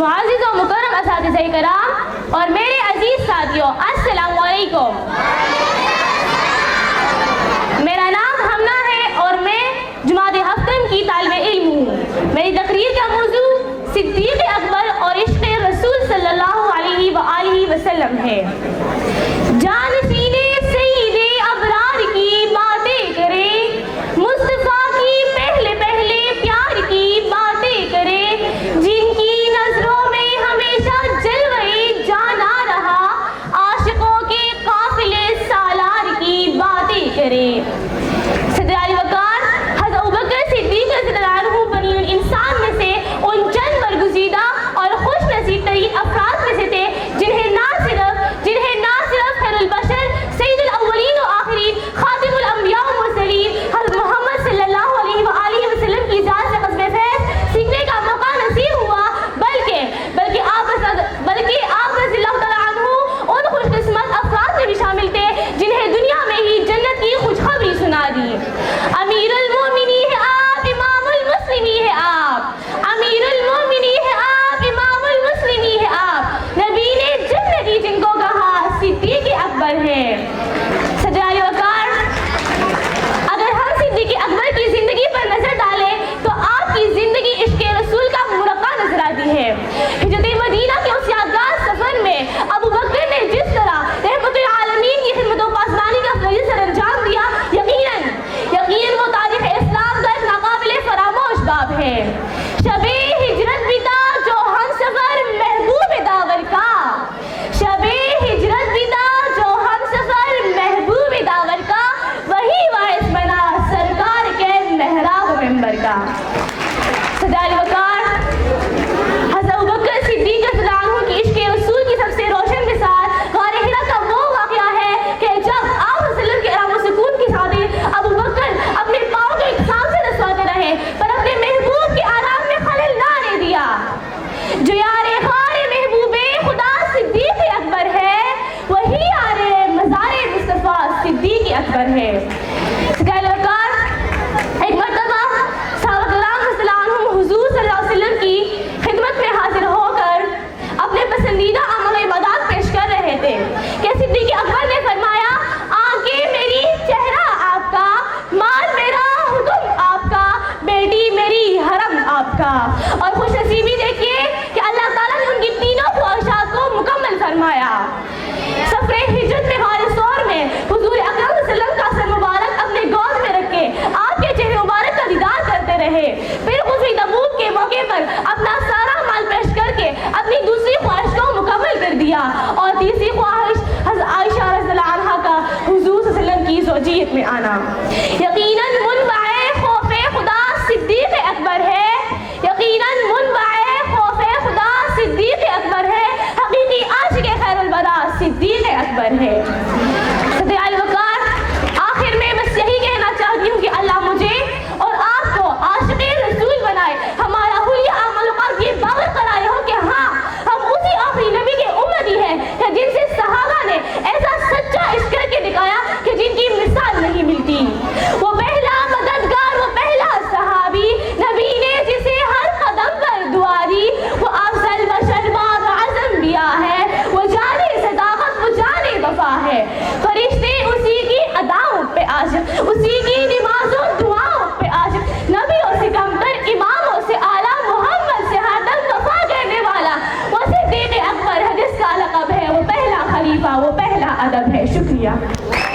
معزز و مکرم اساتذہ کرام اور میرے عزیز ساتھیوں، السلام علیکم۔ میرا نام ہمنا ہے اور میں جماعت ہفتم کی طالب علم ہوں۔ میری تقریر کا موضوع صدیق اکبر اور عشق رسول صلی اللہ علیہ وآلہ وسلم ہے۔ جانشین سید ابرار کی باتیں کرے، مصطفیٰ کی پہلے پہلے پیار کی باتیں کرے، جن کی نظروں میں ہمیشہ جلوے جانا رہا، عاشقوں کے قافلے سالار کی باتیں کرے۔ صدر علی وقار حضرت ابوبکر صدیق رضی اللہ عنہ بنی الانسان میں سے ان چند برگزیدہ اور خوش نصیب ترین افراد میں سے تھے جنہیں نہ صرف خیر البشر سید الاولین و آخرین خاتم الانبیاء و مرسلین حضرت محمد صلی اللہ علیہ وآلہ وسلم کی ذات سے قصب فیض سیکھنے کا موقع نصیب ہوا، بلکہ آپ رضی اللہ تعالیٰ عنہ ان خوش قسمت افراد میں بھی شامل تھے جنہیں دنیا میں ہی جنت کی خوشخبری سنا دی۔ امیر المومنی ہے آپ، امام المسلمی ہے آپ، امیر المومنی ہے آپ، امام المسلمی ہے آپ، نبی نے جنتی جن کو کہا صدیق اکبر ہے۔ صدر علی وقار، اگر ہم صدیق اکبر کی زندگی پر نظر ڈالیں تو آپ کی زندگی عشق رسول کا مرقع نظر آتی ہے۔ ہجرت مدینہ کے اس یادگار سفر میں ابو بکر نے جس طرح رحمت العالمین کی خدمت و پاسبانی کا فریضہ سر انجام دیا، یقیناً وہ تاریخ اسلام کا ایک ناقابل فراموش باب ہے۔ شب ہجرت بتا جو ہم سفر محبوب داور کا، شب ہجرت بتا جو ہم سفر محبوب داور کا، وہی باعث بنا سرکار کے محراب و منبر کا۔ صدر علی وقار، حضرت ابوبکر صدیق رضی اللہ عنہ کی عشق رسول کی سب سے روشن مثال غار حرا کا وہ واقعہ ہے کہ جب آپ وسلم کے آرام و سکون کی خاطر ابو بکر اپنے پاؤں کے اقسام سے رسواتے رہے پر اپنے محبوب کے آرام میں خلل نہ آنے دیا۔ جو یار غار محبوب خدا صدیق اکبر ہے، وہی یار مزار مصطفیٰ صدیق اکبر ہے۔ ایک مرتبہ صحابہ کرام رضی اللہ عنہم حضور صلی اللہ علیہ وسلم کی خدمت میں حاضر ہو کر اپنے پسندیدہ اعمال و عبادات پیش کر رہے تھے کہ صدیق اکبر نے فرمایا، آنکھیں میری چہرہ آپ کا، مال میرا حکم آپ کا، بیٹی میری حرم آپ کا۔ اور خوش نصیبی دیکھیے کہ اللہ تعالیٰ نے ان کی تینوں خواہشات کو مکمل فرمایا۔ سفر ہجرت میں غار ثور میں حضور اکرم صلی اللہ علیہ وسلم کا سر مبارک اپنے گود میں رکھ کے آپ کے چہرے مبارک کا دیدار کرتے رہے، پھر غزوہ تبوک کے موقع پر اپنا سارا مال پیش کر کے اپنی دوسری خواہش کو مکمل کر دیا، اور تیسری خواہش حضرت عائشہ رضی اللہ عنہا کا حضور صلی اللہ علیہ وسلم کی زوجیت میں آنا۔ یقیناً منبع خوف خدا صدیق اکبر ہے، یقیناً منبع خوف خدا صدیق اکبر ہے، حقیقی عاشق خیر البرا صدیق اکبر ہے۔ صدر علی وقار، آخر میں بس یہی کہنا چاہتی ہوں کہ اللہ مجھے اور آپ کو عاشق رسول بنائے، ہمارا حلیہ عمل و قلب یہ باور کرائے ہو کہ ہاں ہم اسی آخری نبی کے امتی ہیں کہ جن سے صحابہ نے ایسا سچا عشق کر کے دکھایا کہ جن کی مثال نہیں ملتی۔ وہ پہلا مددگار، وہ پہلا صحابی، نبی نے جسے ہر قدم پر دعا دی، وہ افضل بشر بار اعظم بیا ہے، وہ جانے صداقت، وہ جانے وفا ہے۔ فرشتے اسی کی اداؤں پہ عاشق، اسی کی نمازوں دعاؤں پہ عاشق، نبیوں سے کم تر، اماموں سے اعلیٰ، محمد سے ہر دم وفا کرنے والا وہ صدیق اکبر ہے جس کا لقب ہے وہ پہلا خلیفہ، وہ پہلا ادب ہے۔ شکریہ۔